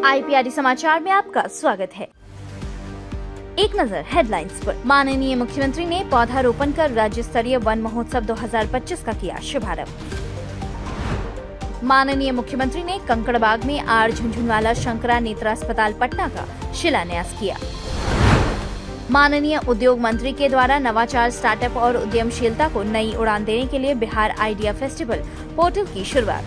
IPRD समाचार में आपका स्वागत है। एक नजर हेडलाइंस पर। माननीय मुख्यमंत्री ने पौधारोपण कर राज्य स्तरीय वन महोत्सव 2025 का किया शुभारंभ। माननीय मुख्यमंत्री ने कंकड़बाग में आर झुनझुनवाला शंकरा नेत्र अस्पताल पटना का शिलान्यास किया। माननीय उद्योग मंत्री के द्वारा नवाचार, स्टार्टअप और उद्यमशीलता को नई उड़ान देने के लिए बिहार आइडिया फेस्टिवल पोर्टल की शुरुआत।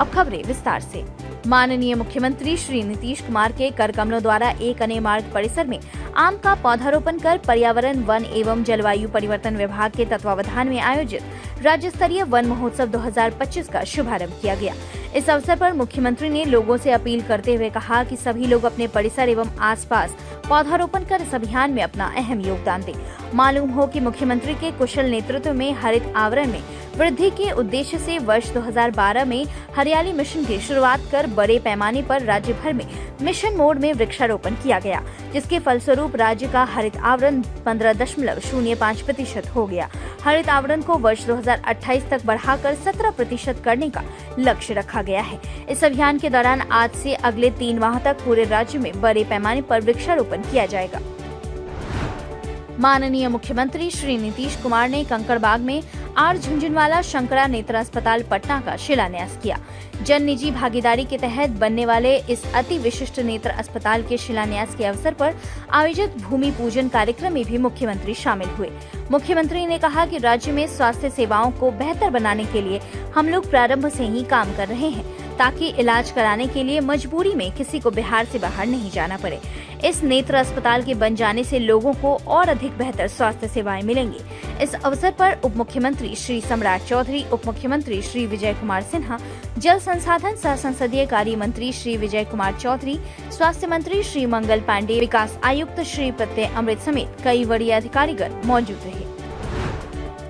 अब खबरें विस्तार से। माननीय मुख्यमंत्री श्री नीतीश कुमार के कर कमलों द्वारा एक अने मार्ग परिसर में आम का पौधारोपण कर पर्यावरण, वन एवं जलवायु परिवर्तन विभाग के तत्वावधान में आयोजित राज्य स्तरीय वन महोत्सव 2025 का शुभारंभ किया गया। इस अवसर पर मुख्यमंत्री ने लोगों से अपील करते हुए कहा कि सभी लोग अपने परिसर एवं आसपास पौधारोपण कर इस अभियान में अपना अहम योगदान दें। मालूम हो कि मुख्यमंत्री के कुशल नेतृत्व में हरित आवरण में वृद्धि के उद्देश्य से वर्ष 2012 में हरियाली मिशन की शुरुआत कर बड़े पैमाने पर राज्य भर में मिशन मोड में वृक्षारोपण किया गया, जिसके फलस्वरूप राज्य का हरित आवरण 15.05% हो गया। हरित आवरण को वर्ष 2028 तक बढ़ाकर 17% करने का लक्ष्य रखा गया है। इस अभियान के दौरान आज से अगले 3 माह तक पूरे राज्य में बड़े पैमाने पर वृक्षारोपण किया जाएगा। माननीय मुख्यमंत्री श्री नीतीश कुमार ने कंकड़बाग में आर झुनझुनवाला शंकरा नेत्र अस्पताल पटना का शिलान्यास किया। जन निजी भागीदारी के तहत बनने वाले इस अति विशिष्ट नेत्र अस्पताल के शिलान्यास के अवसर पर आयोजित भूमि पूजन कार्यक्रम में भी मुख्यमंत्री शामिल हुए। मुख्यमंत्री ने कहा कि राज्य में स्वास्थ्य सेवाओं को बेहतर बनाने के लिए हम लोग प्रारंभ से ही काम कर रहे हैं, ताकि इलाज कराने के लिए मजबूरी में किसी को बिहार से बाहर नहीं जाना पड़े। इस नेत्र अस्पताल के बन जाने से लोगों को और अधिक बेहतर स्वास्थ्य सेवाएं मिलेंगी। इस अवसर पर उप मुख्यमंत्री श्री सम्राट चौधरी, उप मुख्यमंत्री श्री विजय कुमार सिन्हा, जल संसाधन सह संसदीय कार्य मंत्री श्री विजय कुमार चौधरी, स्वास्थ्य मंत्री श्री मंगल पांडे, विकास आयुक्त श्री प्रत्यय अमृत समेत कई वरीय अधिकारीगण मौजूद रहे।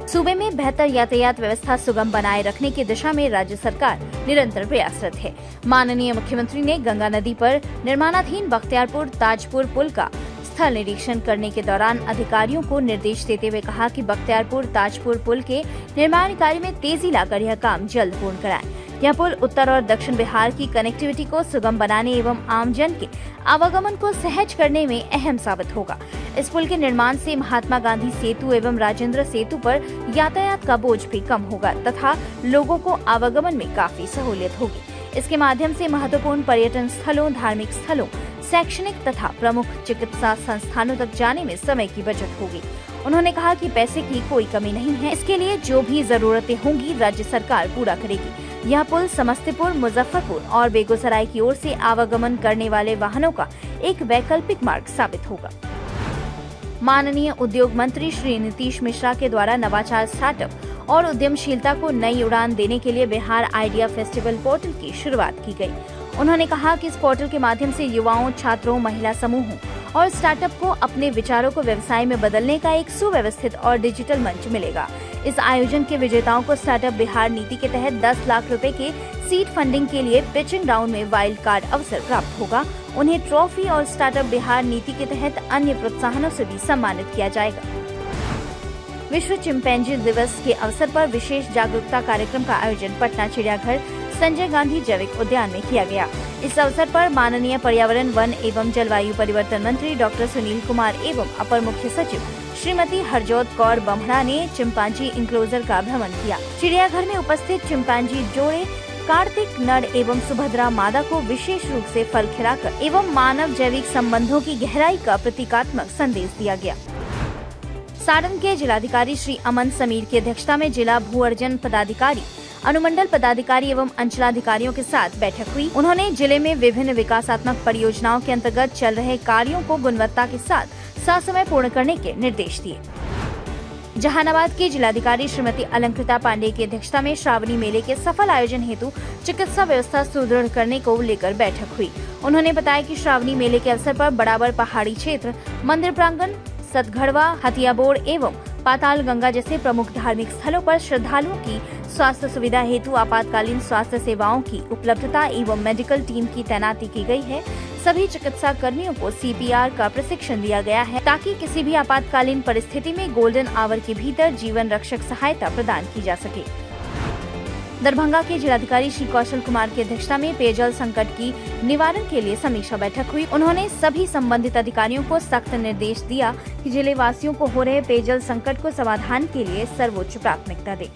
सूबे में बेहतर यातायात व्यवस्था सुगम बनाए रखने की दिशा में राज्य सरकार निरंतर प्रयासरत है। माननीय मुख्यमंत्री ने गंगा नदी पर निर्माणाधीन बख्तियारपुर ताजपुर पुल का स्थल निरीक्षण करने के दौरान अधिकारियों को निर्देश देते हुए कहा कि बख्तियारपुर ताजपुर पुल के निर्माण कार्य में तेजी लाकर यह काम जल्द पूर्ण कराएं। यह पुल उत्तर और दक्षिण बिहार की कनेक्टिविटी को सुगम बनाने एवं आमजन के आवागमन को सहज करने में अहम साबित होगा। इस पुल के निर्माण से महात्मा गांधी सेतु एवं राजेंद्र सेतु पर यातायात का बोझ भी कम होगा तथा लोगों को आवागमन में काफी सहूलियत होगी। इसके माध्यम से महत्वपूर्ण पर्यटन स्थलों, धार्मिक स्थलों, शैक्षणिक तथा प्रमुख चिकित्सा संस्थानों तक जाने में समय की बचत होगी। उन्होंने कहा कि पैसे की कोई कमी नहीं है, इसके लिए जो भी जरूरतें होंगी राज्य सरकार पूरा करेगी। यह पुल समस्तीपुर, मुजफ्फरपुर और बेगूसराय की ओर से आवागमन करने वाले वाहनों का एक वैकल्पिक मार्ग साबित होगा। माननीय उद्योग मंत्री श्री नीतीश मिश्रा के द्वारा नवाचार, स्टार्टअप और उद्यमशीलता को नई उड़ान देने के लिए बिहार आइडिया फेस्टिवल पोर्टल की शुरुआत की गई। उन्होंने कहा कि इस पोर्टल के माध्यम से युवाओं, छात्रों, महिला समूहों और स्टार्टअप को अपने विचारों को व्यवसाय में बदलने का एक सुव्यवस्थित और डिजिटल मंच मिलेगा। इस आयोजन के विजेताओं को स्टार्टअप बिहार नीति के तहत 10 लाख रुपए के सीड फंडिंग के लिए पिचिंग राउंड में वाइल्ड कार्ड अवसर प्राप्त होगा। उन्हें ट्रॉफी और स्टार्टअप बिहार नीति के तहत अन्य प्रोत्साहनों से भी सम्मानित किया जाएगा। विश्व चिंपैंजी दिवस के अवसर पर विशेष जागरूकता कार्यक्रम का आयोजन पटना चिड़ियाघर संजय गांधी जैविक उद्यान में किया गया। इस अवसर पर माननीय पर्यावरण, वन एवं जलवायु परिवर्तन मंत्री डॉक्टर सुनील कुमार एवं अपर मुख्य सचिव श्रीमती हरजोत कौर बम्हड़ा ने चिंपैंजी इंक्लोजर का भ्रमण किया। चिड़ियाघर में उपस्थित चिंपैंजी जोड़े कार्तिक नर एवं सुभद्रा मादा को विशेष रूप से फल खिलाकर एवं मानव जैविक संबंधों की गहराई का प्रतीकात्मक संदेश दिया गया। सारण के जिलाधिकारी श्री अमन समीर की अध्यक्षता में जिला भू अर्जन पदाधिकारी, अनुमंडल पदाधिकारी एवं अंचलाधिकारियों के साथ बैठक हुई। उन्होंने जिले में विभिन्न विकासात्मक परियोजनाओं के अंतर्गत चल रहे कार्यों को गुणवत्ता के साथ ससमय पूर्ण करने के निर्देश दिए। जहानाबाद की जिलाधिकारी श्रीमती अलंकृता पांडे की अध्यक्षता में श्रावणी मेले के सफल आयोजन हेतु चिकित्सा व्यवस्था सुदृढ़ करने को लेकर बैठक हुई। उन्होंने बताया कि श्रावणी मेले के अवसर पर बराबर पहाड़ी क्षेत्र, मंदिर प्रांगण, सतगढ़वा, हथियाबोड़ एवं पाताल गंगा जैसे प्रमुख धार्मिक स्थलों पर श्रद्धालुओं की स्वास्थ्य सुविधा हेतु आपातकालीन स्वास्थ्य सेवाओं की उपलब्धता एवं मेडिकल टीम की तैनाती की गई है। सभी चिकित्सा कर्मियों को CPR का प्रशिक्षण दिया गया है, ताकि किसी भी आपातकालीन परिस्थिति में गोल्डन आवर के भीतर जीवन रक्षक सहायता प्रदान की जा सके। दरभंगा के जिलाधिकारी श्री कौशल कुमार की अध्यक्षता में पेयजल संकट की निवारण के लिए समीक्षा बैठक हुई। उन्होंने सभी संबंधित अधिकारियों को सख्त निर्देश दिया कि जिले वासियों को हो रहे पेयजल संकट को समाधान के लिए सर्वोच्च प्राथमिकता दे।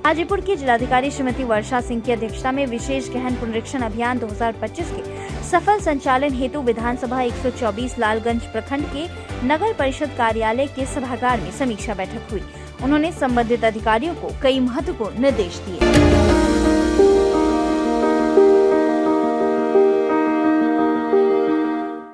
हाजीपुर की जिलाधिकारी श्रीमती वर्षा सिंह की अध्यक्षता में विशेष गहन पुनरीक्षण अभियान 2025 के सफल संचालन हेतु विधानसभा 124 लालगंज प्रखंड के नगर परिषद कार्यालय के सभागार में समीक्षा बैठक हुई। उन्होंने संबंधित अधिकारियों को कई महत्वपूर्ण निर्देश दिए।